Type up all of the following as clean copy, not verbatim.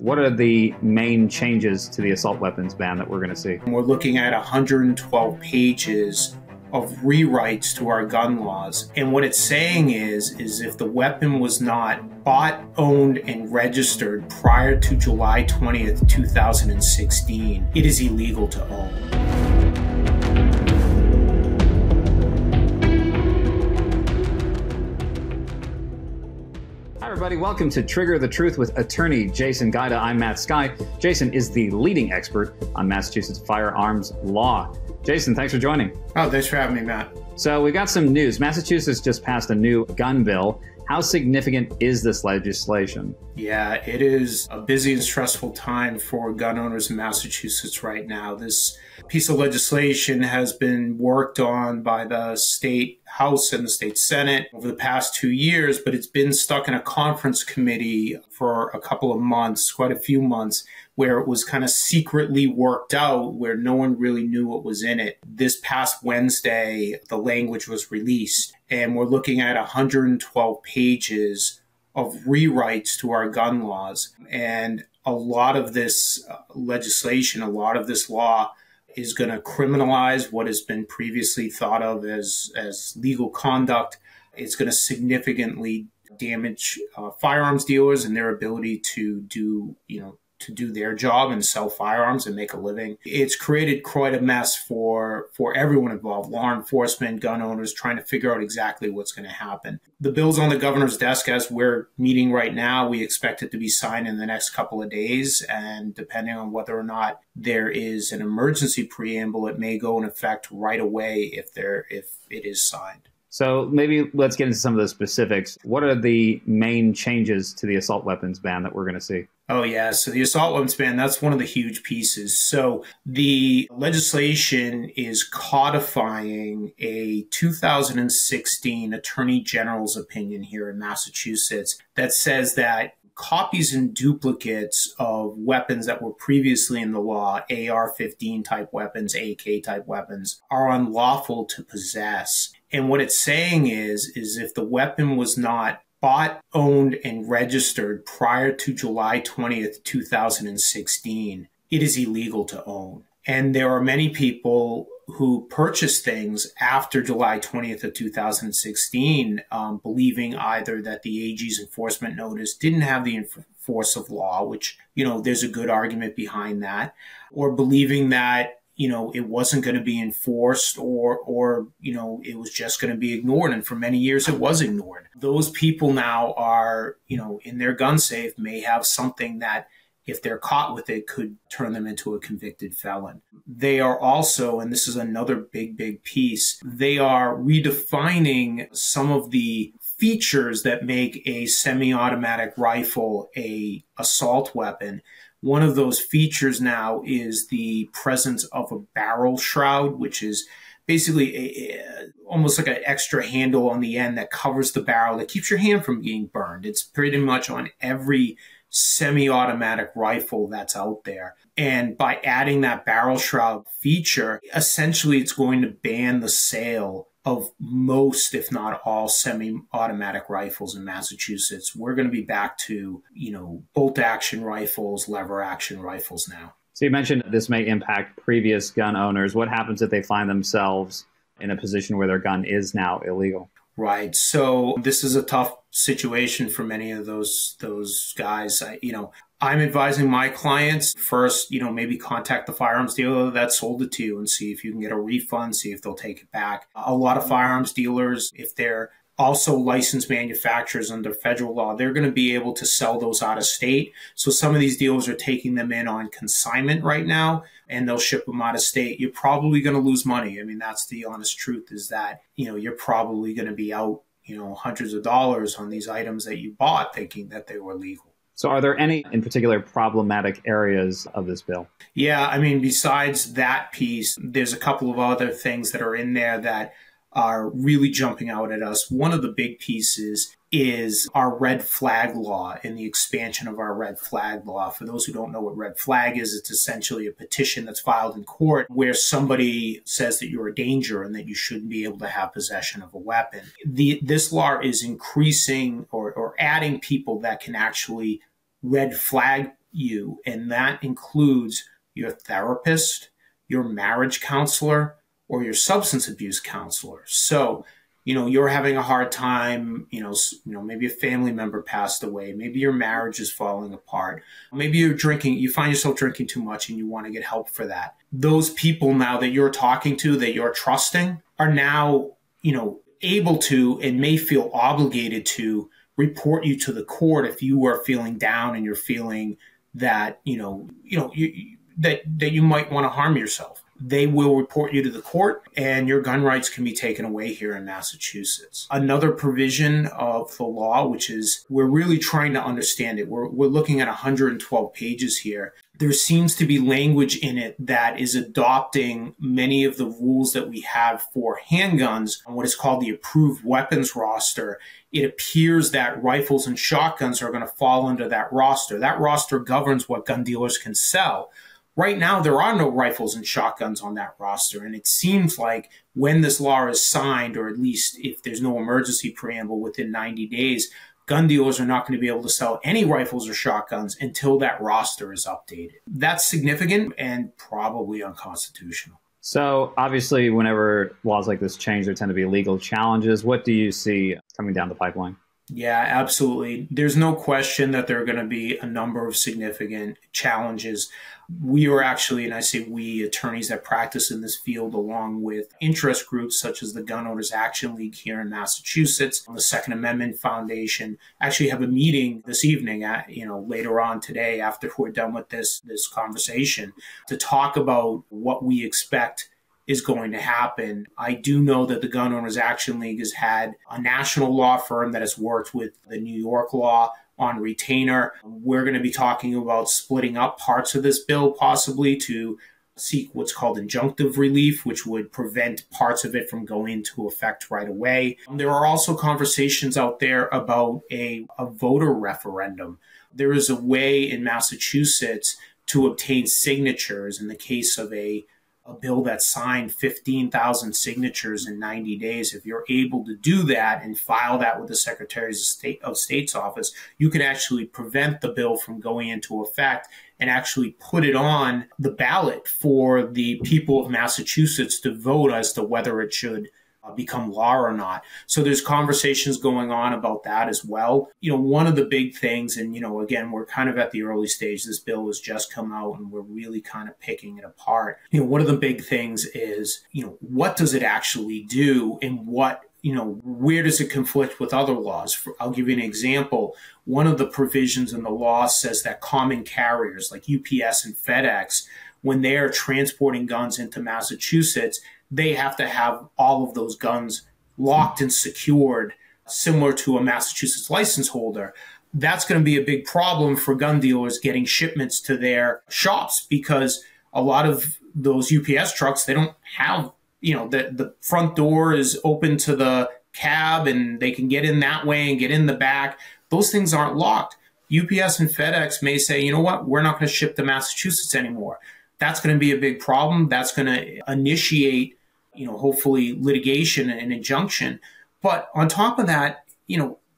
What are the main changes to the assault weapons ban that we're going to see? We're looking at 112 pages of rewrites to our gun laws. And what it's saying is if the weapon was not bought, owned, and registered prior to July 20th, 2016, it is illegal to own. Hi everybody, welcome to Trigger the Truth with attorney Jason Guida. I'm Matt Skye. Jason is the leading expert on Massachusetts firearms law. Jason, thanks for joining. Oh, thanks for having me, Matt. So we got some news. Massachusetts just passed a new gun bill. How significant is this legislation? Yeah, it is a busy and stressful time for gun owners in Massachusetts right now. This piece of legislation has been worked on by the state House and the state Senate over the past 2 years, but it's been stuck in a conference committee for a couple of months, quite a few months, where it was kind of secretly worked out, where no one really knew what was in it. This past Wednesday, the language was released, and we're looking at 112 pages of rewrites to our gun laws. And a lot of this legislation, a lot of this law is going to criminalize what has been previously thought of as legal conduct. It's going to significantly damage firearms dealers and their ability to do their job and sell firearms and make a living. It's created quite a mess for everyone involved, law enforcement, gun owners, trying to figure out exactly what's going to happen. The bill's on the governor's desk as we're meeting right now. We expect it to be signed in the next couple of days, and depending on whether or not there is an emergency preamble, it may go in effect right away if it is signed. So maybe let's get into some of the specifics. What are the main changes to the assault weapons ban that we're going to see? Oh, yeah. So the assault weapons ban, that's one of the huge pieces. So the legislation is codifying a 2016 Attorney General's opinion here in Massachusetts that says that copies and duplicates of weapons that were previously in the law, AR15 type weapons, AK type weapons, are unlawful to possess. And what it's saying is if the weapon was not bought, owned, and registered prior to July 20th, 2016, it is illegal to own. And there are many people who purchase things after July 20th of 2016, believing either that the AG's enforcement notice didn't have the force of law, which, there's a good argument behind that, or believing that it wasn't going to be enforced or it was just going to be ignored. And for many years, it was ignored. Those people now are, in their gun safe may have something that, if they're caught with it, could turn them into a convicted felon. They are also, and this is another big piece, they are redefining some of the features that make a semi-automatic rifle a assault weapon. One of those features now is the presence of a barrel shroud, which is basically almost like an extra handle on the end that covers the barrel that keeps your hand from being burned. It's pretty much on every semi-automatic rifle that's out there. And by adding that barrel shroud feature, essentially it's going to ban the sale of most, if not all, semi-automatic rifles in Massachusetts. We're going to be back to, bolt-action rifles, lever-action rifles now. So you mentioned this may impact previous gun owners. What happens if they find themselves in a position where their gun is now illegal? Right. So this is a tough situation for many of those guys. I'm advising my clients first, maybe contact the firearms dealer that sold it to you and see if you can get a refund, see if they'll take it back. A lot of firearms dealers, if they're also licensed manufacturers under federal law, they're going to be able to sell those out of state. So some of these dealers are taking them in on consignment right now, and they'll ship them out of state. You're probably going to lose money. I mean, that's the honest truth, is that, you're probably going to be out, hundreds of dollars on these items that you bought thinking that they were legal. So are there any in particular problematic areas of this bill? Yeah, I mean, besides that piece, there's a couple of other things that are in there that are really jumping out at us. One of the big pieces is our red flag law and the expansion of our red flag law. For those who don't know what red flag is, it's essentially a petition that's filed in court where somebody says that you're a danger and that you shouldn't be able to have possession of a weapon. This law is increasing or adding people that can actually red flag you, and that includes your therapist, your marriage counselor, or your substance abuse counselor. So, you're having a hard time, maybe a family member passed away, maybe your marriage is falling apart, maybe you're drinking, you find yourself drinking too much and you want to get help for that. Those people now that you're talking to, that you're trusting, are now, able to and may feel obligated to report you to the court if you are feeling down and you're feeling that, that you might want to harm yourself. They will report you to the court and your gun rights can be taken away here in Massachusetts. Another provision of the law, which is we're really trying to understand it. We're looking at 112 pages here. There seems to be language in it that is adopting many of the rules that we have for handguns on what is called the approved weapons roster. It appears that rifles and shotguns are going to fall under that roster. That roster governs what gun dealers can sell. Right now, there are no rifles and shotguns on that roster, and it seems like when this law is signed, or at least if there's no emergency preamble within 90 days, gun dealers are not going to be able to sell any rifles or shotguns until that roster is updated. That's significant and probably unconstitutional. So obviously, whenever laws like this change, there tend to be legal challenges. What do you see coming down the pipeline? Yeah, absolutely. There's no question that there are going to be a number of significant challenges. We are actually, and I say we, attorneys that practice in this field, along with interest groups such as the Gun Owners Action League here in Massachusetts, the Second Amendment Foundation, actually have a meeting this evening, later on today after we're done with this conversation, to talk about what we expect is going to happen. I do know that the Gun Owners Action League has had a national law firm that has worked with the New York law on retainer. We're going to be talking about splitting up parts of this bill possibly to seek what's called injunctive relief, which would prevent parts of it from going into effect right away. There are also conversations out there about a voter referendum. There is a way in Massachusetts to obtain signatures in the case of a bill that signed 15,000 signatures in 90 days. If you're able to do that and file that with the Secretary of State's office, you can actually prevent the bill from going into effect and actually put it on the ballot for the people of Massachusetts to vote as to whether it should become law or not. So there's conversations going on about that as well. One of the big things, and, again, we're kind of at the early stage. This bill has just come out and we're really kind of picking it apart. One of the big things is, what does it actually do and where does it conflict with other laws? I'll give you an example. One of the provisions in the law says that common carriers like UPS and FedEx, when they are transporting guns into Massachusetts, they have to have all of those guns locked and secured, similar to a Massachusetts license holder. That's going to be a big problem for gun dealers getting shipments to their shops, because a lot of those UPS trucks, they don't have, the front door is open to the cab and they can get in that way and get in the back. Those things aren't locked. UPS and FedEx may say, you know what, we're not going to ship to Massachusetts anymore. That's going to be a big problem. That's going to initiate, hopefully litigation and injunction. But on top of that,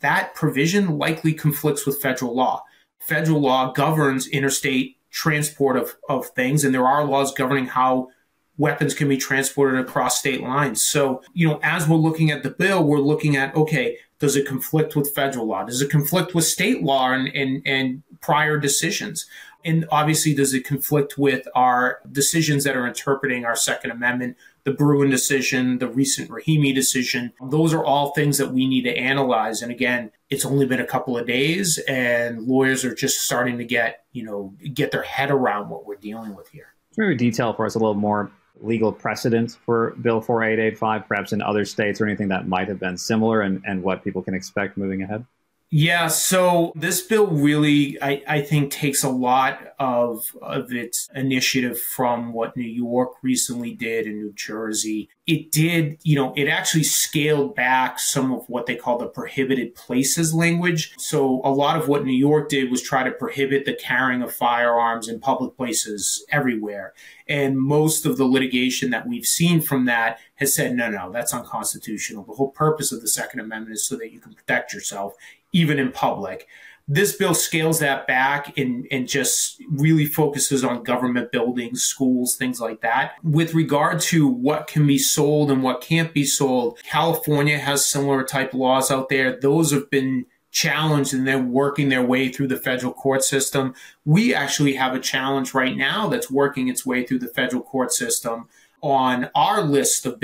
that provision likely conflicts with federal law. Federal law governs interstate transport of things, and there are laws governing how weapons can be transported across state lines. So, as we're looking at the bill, we're looking at, okay, does it conflict with federal law? Does it conflict with state law and prior decisions? And obviously, does it conflict with our decisions that are interpreting our Second Amendment, the Bruin decision, the recent Rahimi decision? Those are all things that we need to analyze. And again, it's only been a couple of days and lawyers are just starting to get their head around what we're dealing with here. Maybe detail for us a little more legal precedent for Bill 4885, perhaps in other states, or anything that might have been similar, and what people can expect moving ahead? Yeah, so this bill really, I think, takes a lot of its initiative from what New York recently did in New Jersey. It did, it actually scaled back some of what they call the prohibited places language. So a lot of what New York did was try to prohibit the carrying of firearms in public places everywhere. And most of the litigation that we've seen from that has said, no, that's unconstitutional. The whole purpose of the Second Amendment is so that you can protect yourself, even in public. This bill scales that back and just really focuses on government buildings, schools, things like that. With regard to what can be sold and what can't be sold, California has similar type laws out there. Those have been challenged and they're working their way through the federal court system. We actually have a challenge right now that's working its way through the federal court system on our list of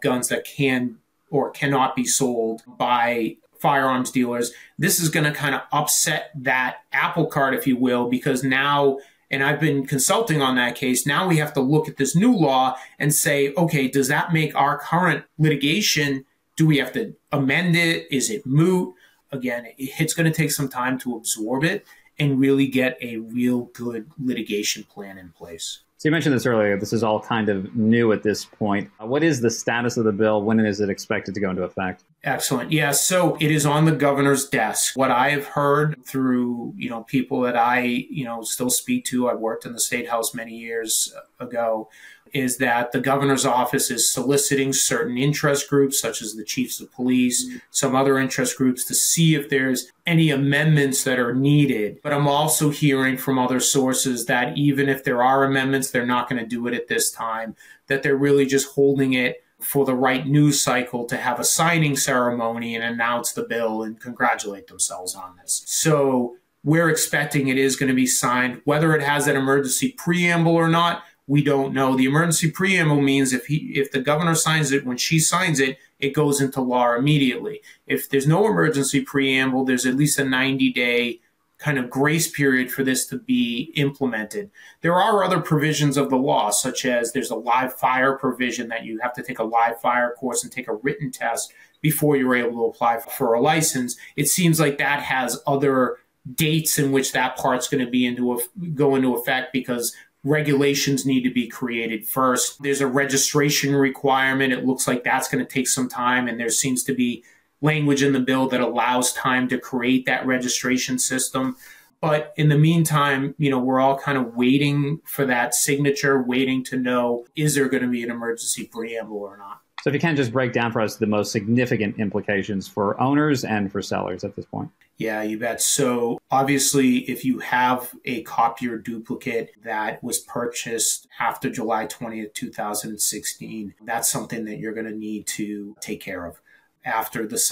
guns that can or cannot be sold by firearms dealers. This is going to kind of upset that apple cart, if you will, because now, and I've been consulting on that case, now we have to look at this new law and say, okay, does that make our current litigation, do we have to amend it? Is it moot? Again, it's going to take some time to absorb it and really get a real good litigation plan in place. So you mentioned this earlier. This is all kind of new at this point. What is the status of the bill? When is it expected to go into effect? Excellent. Yeah, so it is on the governor's desk. What I have heard through, people that I, still speak to, I worked in the State House many years ago, is that the governor's office is soliciting certain interest groups, such as the chiefs of police, some other interest groups, to see if there's any amendments that are needed. But I'm also hearing from other sources that even if there are amendments, they're not going to do it at this time, that they're really just holding it for the right news cycle to have a signing ceremony and announce the bill and congratulate themselves on this. So we're expecting it is going to be signed. Whether it has an emergency preamble or not, we don't know. The emergency preamble means if the governor signs it, when she signs it, it goes into law immediately. If there's no emergency preamble, there's at least a 90-day kind of grace period for this to be implemented. There are other provisions of the law, such as there's a live fire provision that you have to take a live fire course and take a written test before you're able to apply for a license. It seems like that has other dates in which that part's going to go into effect because regulations need to be created first. There's a registration requirement. It looks like that's going to take some time, and there seems to be language in the bill that allows time to create that registration system. But in the meantime, we're all kind of waiting for that signature, waiting to know, is there going to be an emergency preamble or not? So if you can just break down for us the most significant implications for owners and for sellers at this point. Yeah, you bet. So obviously, if you have a copy or duplicate that was purchased after July 20th, 2016, that's something that you're going to need to take care of. After this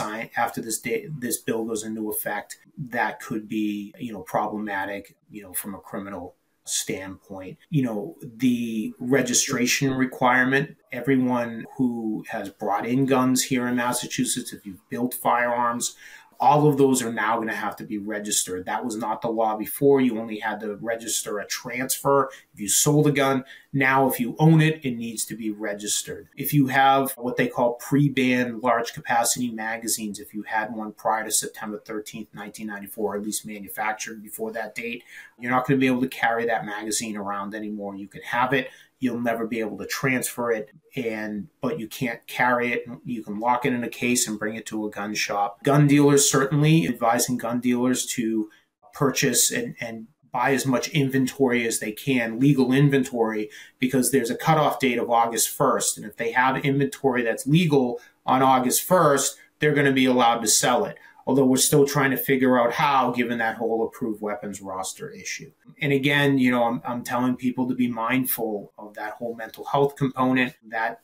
bill goes into effect, that could be, problematic, from a criminal standpoint. The registration requirement, everyone who has brought in guns here in Massachusetts, if you've built firearms, all of those are now going to have to be registered. That was not the law before. You only had to register a transfer if you sold a gun. Now, if you own it, it needs to be registered. If you have what they call pre-banned large capacity magazines, if you had one prior to September 13th, 1994, or at least manufactured before that date, you're not going to be able to carry that magazine around anymore. You can have it. You'll never be able to transfer it, but you can't carry it. You can lock it in a case and bring it to a gun shop. Gun dealers, certainly advising gun dealers to purchase and buy as much inventory as they can, legal inventory, because there's a cutoff date of August 1st. And if they have inventory that's legal on August 1st, they're going to be allowed to sell it. Although we're still trying to figure out how, given that whole approved weapons roster issue. And again, I'm telling people to be mindful of that whole mental health component.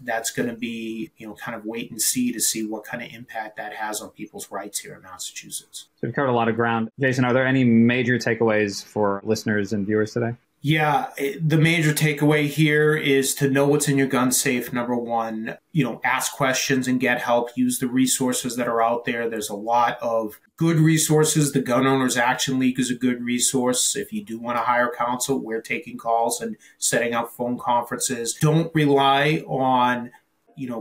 That's going to be, kind of wait and see to see what kind of impact that has on people's rights here in Massachusetts. So we've covered a lot of ground. Jason, are there any major takeaways for listeners and viewers today? Yeah, the major takeaway here is to know what's in your gun safe. Number one, ask questions and get help. Use the resources that are out there. There's a lot of good resources. The Gun Owners Action League is a good resource. If you do want to hire counsel, we're taking calls and setting up phone conferences. Don't rely on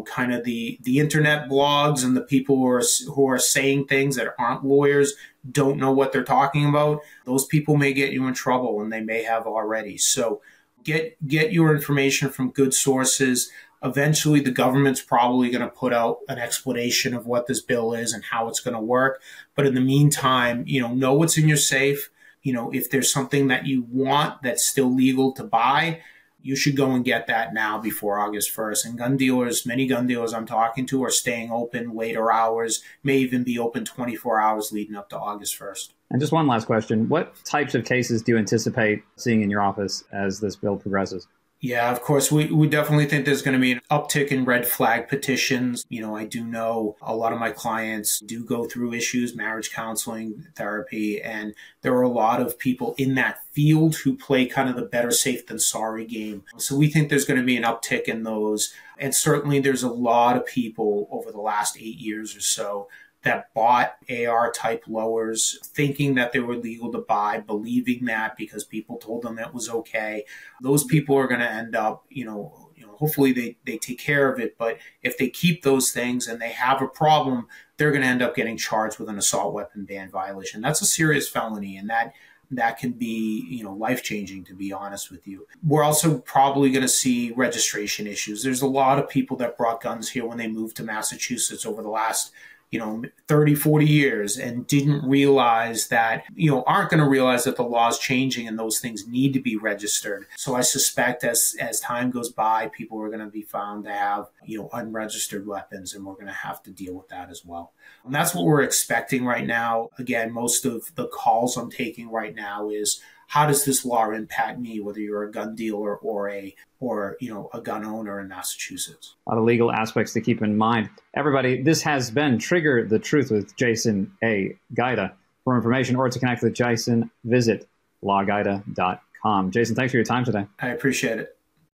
kind of the internet blogs and the people who are saying things that aren't lawyers, don't know what they're talking about. Those people may get you in trouble, and they may have already. So get your information from good sources. Eventually, the government's probably going to put out an explanation of what this bill is and how it's going to work. But in the meantime, know what's in your safe. If there's something that you want that's still legal to buy, you should go and get that now before August 1st. And many gun dealers I'm talking to are staying open later hours, may even be open 24 hours leading up to August 1st. And just one last question. What types of cases do you anticipate seeing in your office as this bill progresses? Yeah, of course, we definitely think there's going to be an uptick in red flag petitions. I do know a lot of my clients do go through issues, marriage counseling, therapy, and there are a lot of people in that field who play kind of the better safe than sorry game. So we think there's going to be an uptick in those. And certainly there's a lot of people over the last 8 years or so that bought AR type lowers, thinking that they were legal to buy, believing that because people told them it was okay. Those people are going to end up, hopefully they take care of it. But if they keep those things and they have a problem, they're going to end up getting charged with an assault weapon ban violation. That's a serious felony, and that can be, life-changing, to be honest with you. We're also probably going to see registration issues. There's a lot of people that brought guns here when they moved to Massachusetts over the last 30, 40 years and didn't realize that, aren't going to realize that the law is changing and those things need to be registered. So I suspect as time goes by, people are going to be found to have, unregistered weapons, and we're going to have to deal with that as well. And that's what we're expecting right now. Again, most of the calls I'm taking right now is, how does this law impact me, whether you're a gun dealer or a gun owner in Massachusetts? A lot of legal aspects to keep in mind. Everybody, this has been Trigger the Truth with Jason A. Guida. For information or to connect with Jason, visit lawguida.com. Jason, thanks for your time today. I appreciate it.